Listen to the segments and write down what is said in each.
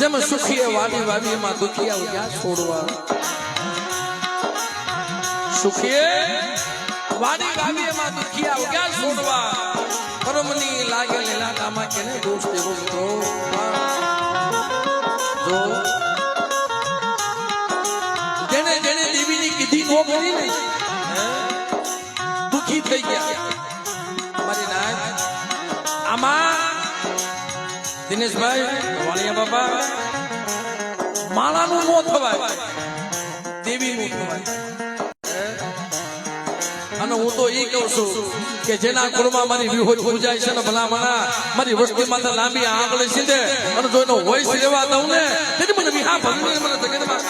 જેમ સુખીએ વાડી વાડીમાં દુખિયા ક્યાં છોડવા સુખીએ વાડી વાડીમાં દુખિયા ક્યાં છોડવા કર્મની લાગે લીલા કામા કેને દોષ દેવો મિત્રો જો જેને જેને દેવીની કીધી નો કરી ને દુખી થઈ ગયા મારી નાય આમાં દિનેશભાઈ વાળિયા બાપા માળાનું નો થવાય દેવીનું થવાય અને હું તો ઈ કહું છું કે જેના કુળમાં મારી વિહોજ પૂજાય છે ને ભલામણા મારી વસ્તી માથે લાંબી આંગળી સીધે અને જો એનો વોઇસ લેવા દઉં ને તેથી મને વિહા ભગવાન મને જગતમાં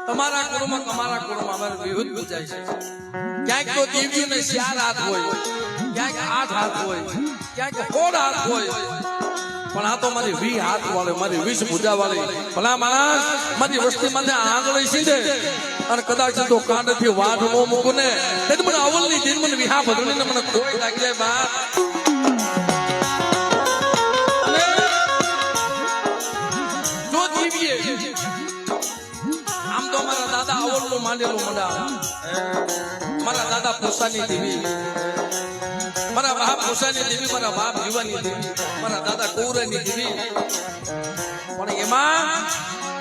તમારા કુળમાં અમારે વિવિધ પૂજાય છે ક્યાંક તો દેવીઓને 4 હાથ હોય ક્યાંક 8 હાથ હોય ક્યાંક 16 હાથ હોય પણ આ તો મારી 20 હાથ વાળી મારી 20 ભુજા વાળી ભલા માણસ મારી વસ્તી મને આંગળી સીધે અને કદાચ તો કાંડથી વાઢ નો મૂકું ને તેથી મને અવલની દિન મને વિહા ભગણીને મને કોઈ લાગી જાય બા માંડેલો મંડા મારા દાદા પોસાની દેવી મારા બાપ પોસાની દેવી મારા બાપ જીવાની દેવી મારા દાદા કૌરાની દેવી પણ એમાં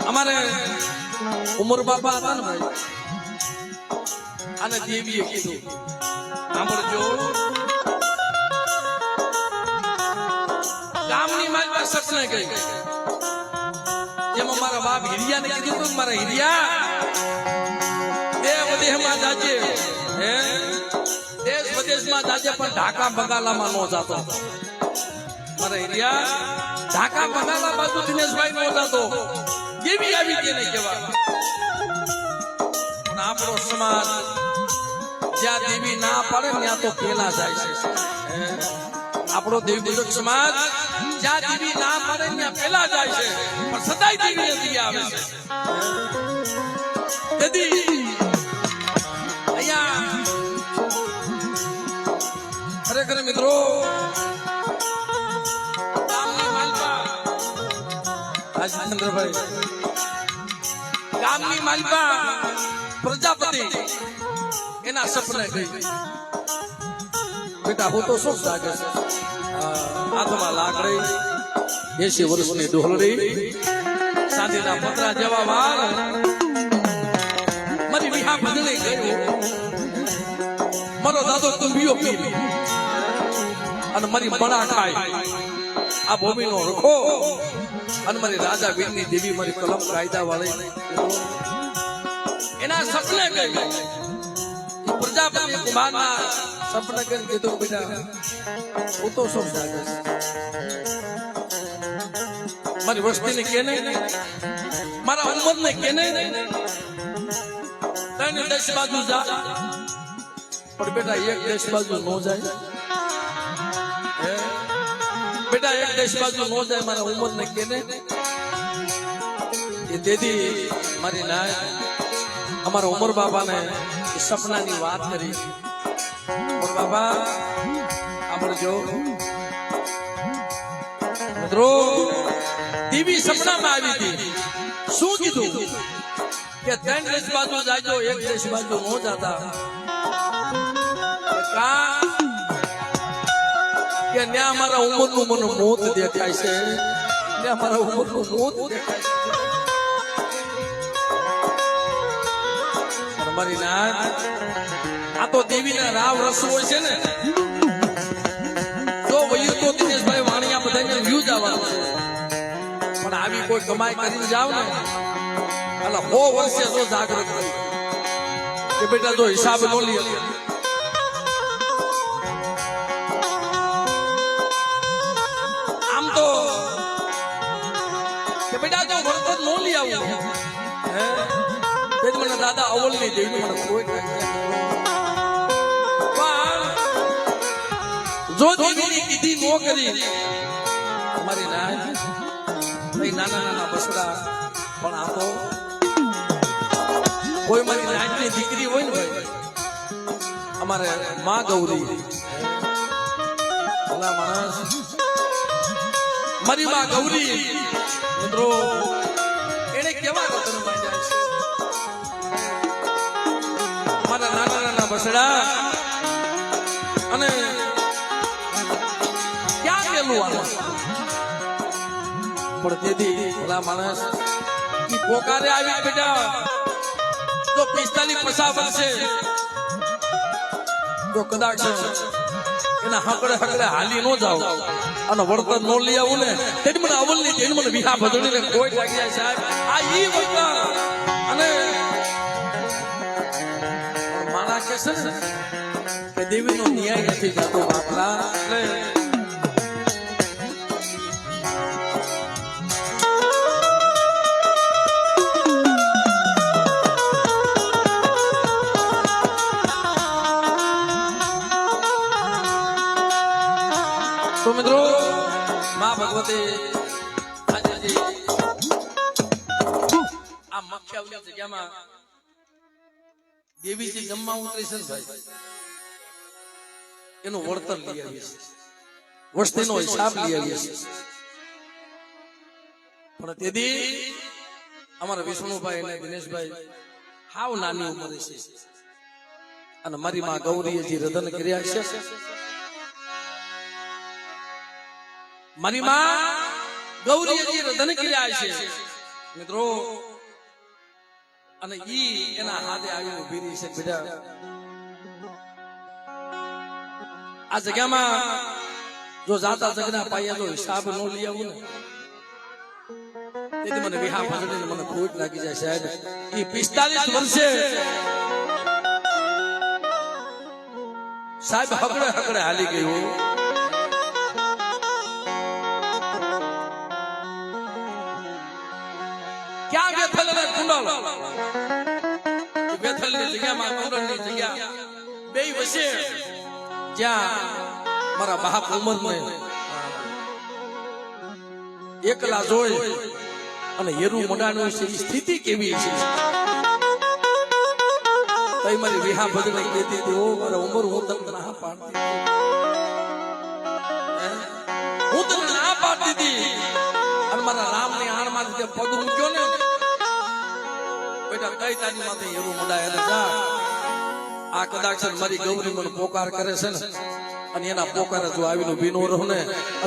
અમારે ઉમર બાપા હતા ને ભાઈ અને દેવીએ કીધું સાંભળજો ગામની માલમાં સપને ગઈ જેમાં મારા બાપ હિરિયાને કીધું હતું મારા હિરિયા દેશ વિદેશમાં જાજે પણ ઢાકા બંગાલામાં નો જાતો મારા એરિયા ઢાકા બંગાલા બાજુ દિનેશભાઈ નો જાતો કેવી આવી કેને કેવા પણ આપણો સમાજ જ્યાં દેવી ના પાડે ત્યાં તો પેલા જાય છે આપણો દેવી સમાજ જ્યાં દેવી ના પાડે ત્યાં પેલા જાય છે પણ સદાય દેવી નથી આવે છે તેથી ખરેખર મિત્રો ગામની માલપા પ્રજાપતિ એના સપને ગઈ બેટા હું તો શું જાગે છે હાથમાં લાકડી 80 વર્ષની ડોહલડી સાંધીના પતરા જેવા વાળ મારી વિહા ભજણી ગઈ મારો દાદો કુંભીઓ પી અને મારી બળા ખાય આ ભૂમિનો રખો અને મારી રાજા વીરની દેવી મારી કલમ કાયદા વાળી એના સપને ગઈ પ્રજાપતિ કુમારના સપને ગઈ કીધું બેટા હું તો શું જાગે મારી વસ્તીને કેને મારા ઉંમરને કેને તને 10 બાજુ જા પણ બેટા એક દેશ બાજુ નો જાય બેટા એક દેશ બાજુ નો જાય મારા ઉંમર ને કેને એ દેદી મારી નાય અમારા ઉમર બાબાને સપનાની વાત કરી ઉમર બાબા આપણે જો મિત્રો દેવી સપનામાં આવી હતી શું કીધું કે 3 દેશ બાજુ જાજો એક દેશ બાજુ નો જાતા કે ન્યા મારા ઉંમરનું મને મોત દેખાય છે ત્યાં મારા ઉપરનું મોત દેખાય છે. પણ મારી નાથ, આ તો દેવીના રાવ રસ હોય છે ને. જો વયું તો દિનેશભાઈ વાણિયા બધાને વ્યૂ જવાનું છે. પણ આવી કોઈ કમાઈ કરીને જાવ ને એટલે 100 વર્ષે જો જાગૃત કરી કે બેટા જો હિસાબ નો લે, આમ તો કે બેટા જો વર્તન નો લઈ આવું હે તે મને દાદા અવલ નહીં દેવી મને કોઈ પણ જો દેવીની કીધી નો કરી અમારી નાય ભાઈ નાના નાના બસડા. પણ આ તો કોઈ મારી નાચની દીકરી હોય ને ભાઈ, અમારે માં ગૌરી ભલા માણસ, મારી માં ગૌરી મિત્રો એને કેવા રતનમાં જાય છે. મારા નાના નાના બસડા અને ક્યાં ગયેલું આનું. પણ તેથી ભલા માણસ ઈ પોકારે આવી બેટા જો 45-50 વર્ષે જો કદાચ એના હકડે હકડે હાલી નો જાવ અને વર્તન નો લઈ આવું ને તેની મને અવલ ની તેની મને વિહા ભજણી ને કોઈ લાગી જાય સાહેબ. આ ઈ વર્તન અને મારા કે છે ને કે દેવીનો ન્યાય નથી થતો બાપલા. એટલે તો મિત્રો માં ભગવતી આજે જે આ મખ્યાવલી જગ્યામાં દેવીજી જમવા ઉતરી છે ભાઈ, એનું વળતર લઈ આવીએ છીએ, વસ્તીનો હિસાબ લઈ આવીએ છીએ. પણ તેથી અમારા વિષ્ણુભાઈ અને દિનેશભાઈ હાવ નાની ઉંમરે છે અને મારી માં ગૌરીએ જે રધન કર્યા છે, મારી માં ગૌરીએ જે રધન કર્યા છે મિત્રો, અને ઈ એના હાથે આવીને ઉભી રહી છે. બેટા આ જગ્યામાં જો જાતા જગના પાયા જો હિસાબ નો લઈ આવું ને તેથી મને વિહા ભજડીને મને ખોટ લાગી જાય સાહેબ. ઈ 45 વર્ષે સાહેબ હકડે હકડે હાલી ગયું. ક્યાં વેથલ અને કુંડલ, વેથલ ની જગ્યામાં કુંડલ ની જગ્યા બે વચ્ચે જ્યાં મારા બાપ ઉમર ને એકલા જોઈ અને હેરું મોઢાનું સ્થિતિ કેવી છે તઈ મારી વિહા ભજને કહેતી હતી ઓ મારા ઉમર હું તમને ના પાડતી, હું તમને ના પાડતી હતી. અને મારા રામ ની આણ માંથી પગ મૂક્યો ને બેટા કઈ તારી માથે હેરું મોઢા જા. આ કદાચ મારી ગૌરી મને પોકાર કરે છે ને અને એના પોકારે જો આવીને ભીનો રહું ને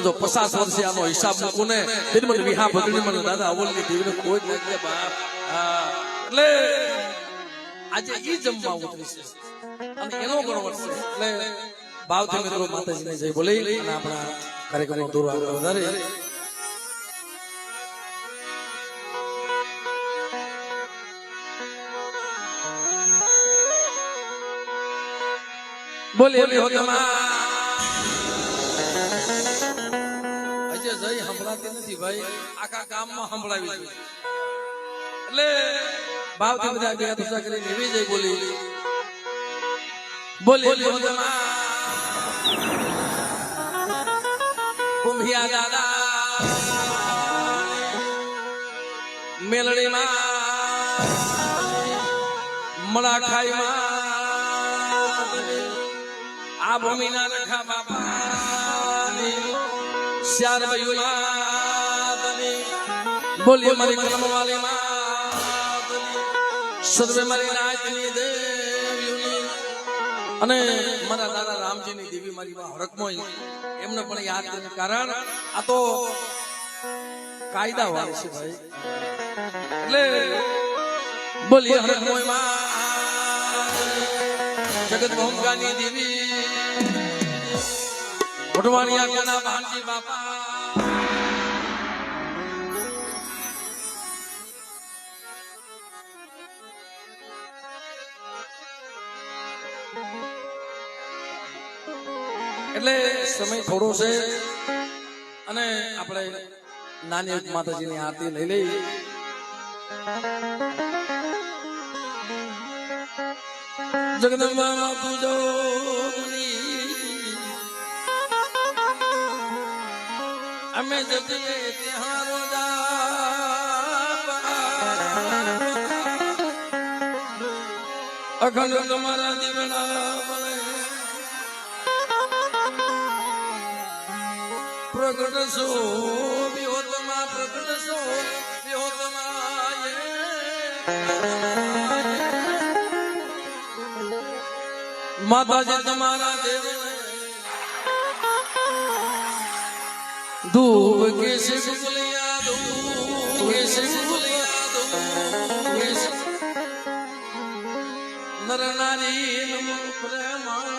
જો 50 વર્ષે આનો હિસાબ મૂકું ને તેથી મને વિહા ભગડી મને દાદા અવલની દેવીને કોઈ જ નથી બાપ. હા એટલે આજે ઈ જમવા ઉતરી છે અને એનો ગણો વર્ષે એટલે ભાવથી મિત્રો માતાજીને જય બોલી અને આપણા કાર્યક્રમનો દૂર આગળ વધારે. બોલે હો આજે જય સંભળાતી નથી ભાઈ, આખા ગામમાં સંભળાવી છે. એટલે ભાવથી બધા ભેગા તુસા કરીને એવી જય બોલી બોલે હો કુંભિયા દાદા મેલડી માં મણા ખાઈ માં આ ભૂમિના રખા બાપા શ્યાર બોલીએ મારી કલમ વાલી સર્વે મારી નાચની દેવીઓની અને મારા દાદા રામજીની દેવી મારી માં હરકમોય એમને પણ યાદ કરે. કારણ આ તો કાયદા વાળી છે ભાઈ. એટલે બોલીએ હરખમોય માં જગત મોહંગાની દેવી મોટવાણી આજ્ઞાના ભાનજી બાપા. એટલે સમય થોડો છે અને આપણે નાની માતાજીની આરતી લઈ લઈ. જગદંબા પૂજો અમે જઈએ ત્યાં અખંડ તમારા દીવડા પ્રગટ સો વિહોતમાં પ્રગટ સો વિહોતમાં માતાજી તમારા દેવ ધૂપ કે શિવલિયા ધૂપ કે શિવલિયા ધૂપ કે નર નારી નમો પ્રેમા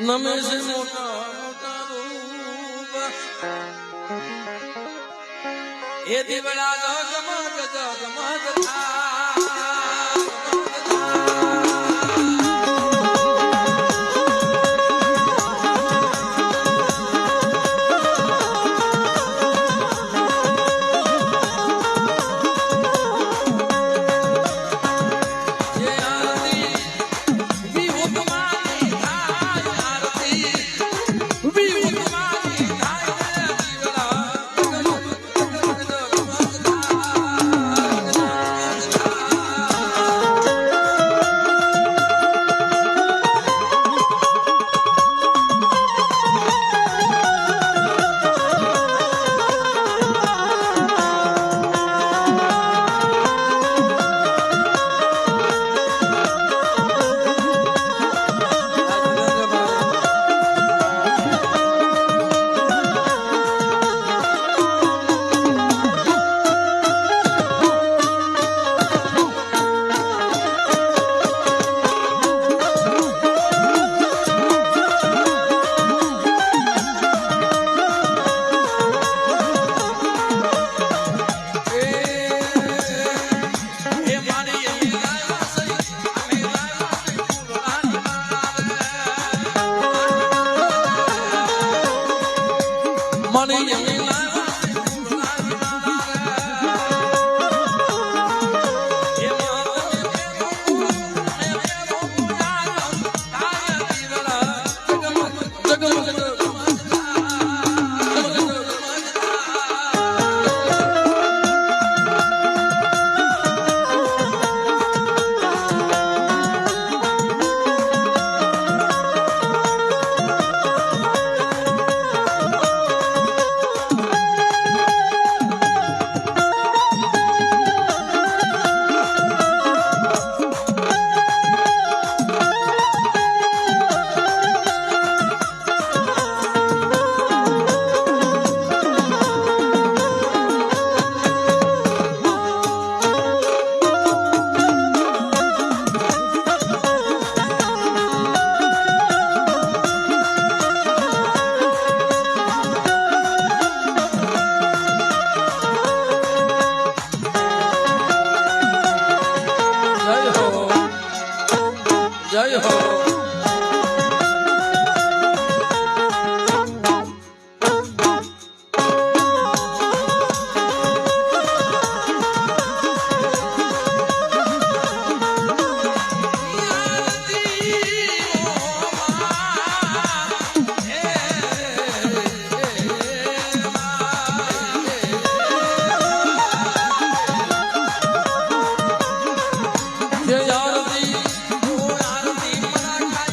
નમે છે મોટા મોટા રૂપ એ દીવડા જગમગ જગમગ જય હો. આરતી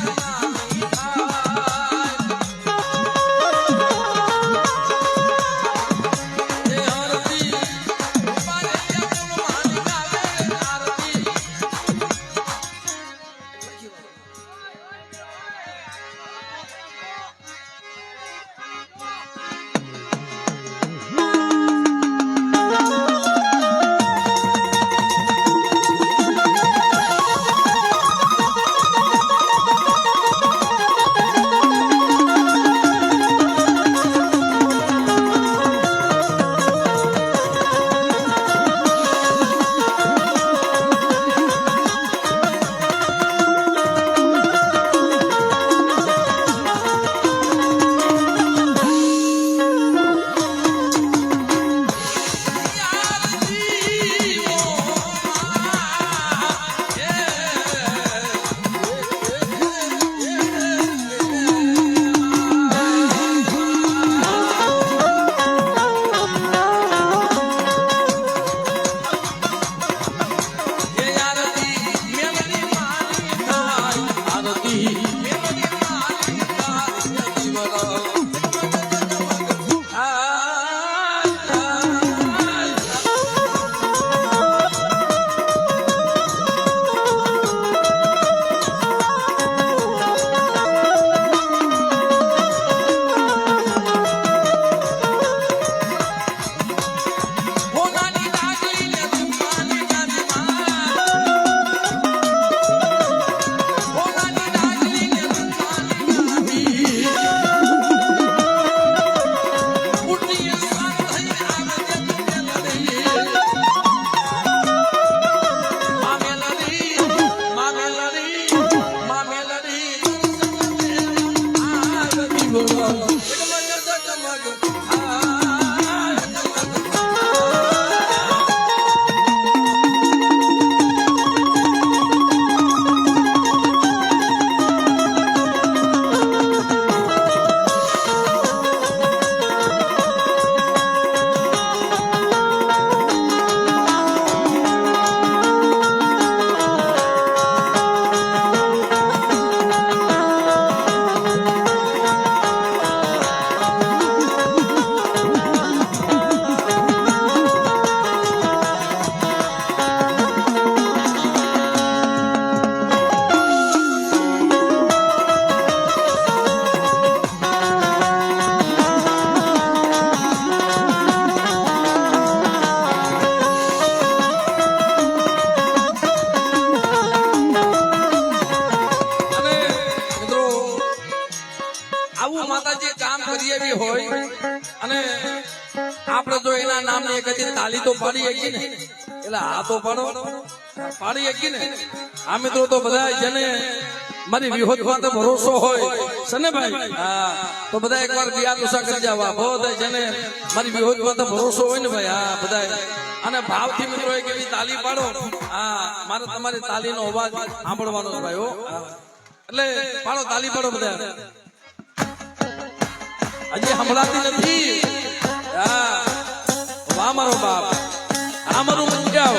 માતાજી કામ કરી એવી હોય અને આપણે જો એના નામની એક હજી તાલી તો પાડી શકીએ ને, એટલે હા તો પાડી શકીએ ને. આ મિત્રો તો બધા જેને મારી વિહોત માટે ભરોસો હોય સને ભાઈ, હા તો બધા એકવાર બિયાર ઉષા કરી જવા. બધા જેને મારી વિહોત માટે ભરોસો હોય ને ભાઈ, હા બધા અને ભાવથી મિત્રો એક એવી તાલી પાડો. હા મારે તમારી તાલીનો અવાજ સાંભળવાનો છે ભાઈ. એટલે પાડો, તાલી પાડો બધા. હજી સંભળાતી નથી. હા વાહ મારો બાપ, આ મારું મંજાવ.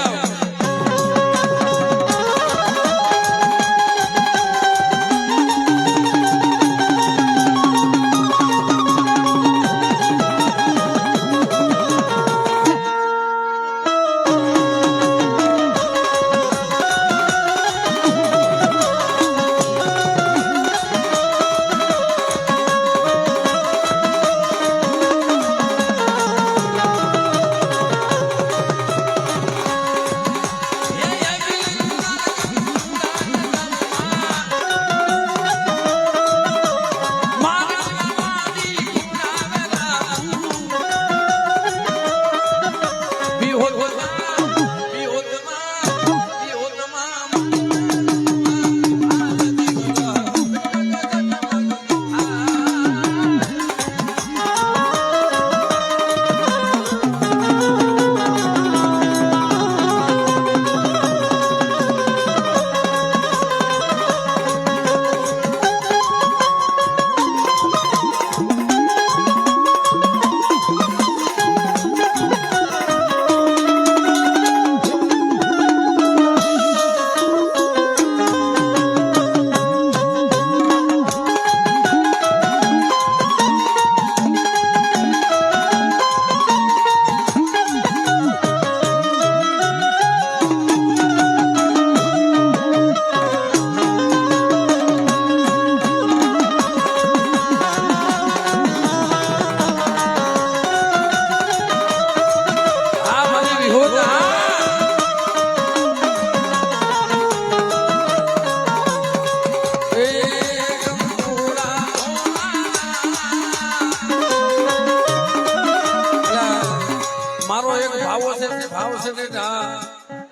મારો એક ભાવો છે, ભાવ છે કે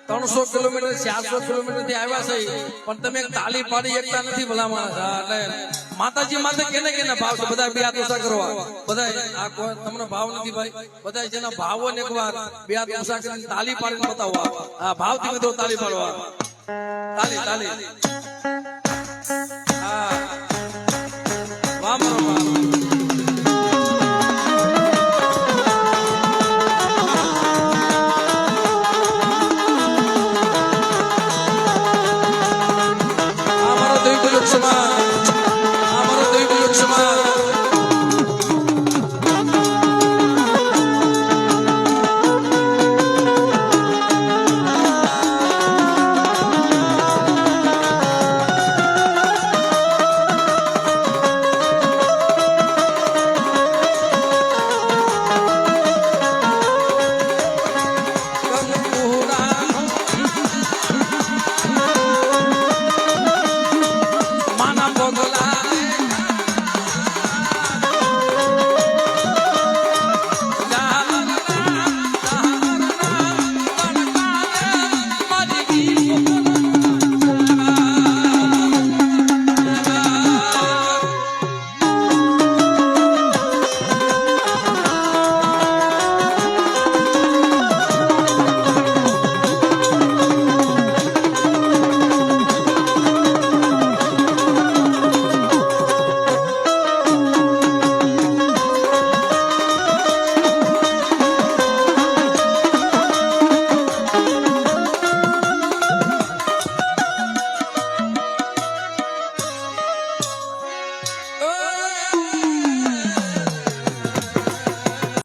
300 કિલોમીટર 400 કિલોમીટર થી આવ્યા છે, પણ તમે તાલી પાડી એકતા નથી ભલા માણસ. એટલે માતાજી માથે કેને કેને ભાવ છે, બધા બે હાથ ઊંચા કરવા. બધા આ કોઈ તમને ભાવ નથી ભાઈ, બધા જેના ભાવો ને એકવાર બે હાથ ઊંચા કરીને તાલી પાડીને બતાવો. આ ભાવથી મિત્રો તાલી પાડવા. તાલી તાલી. હા વાહ મારો વાહ. Bogla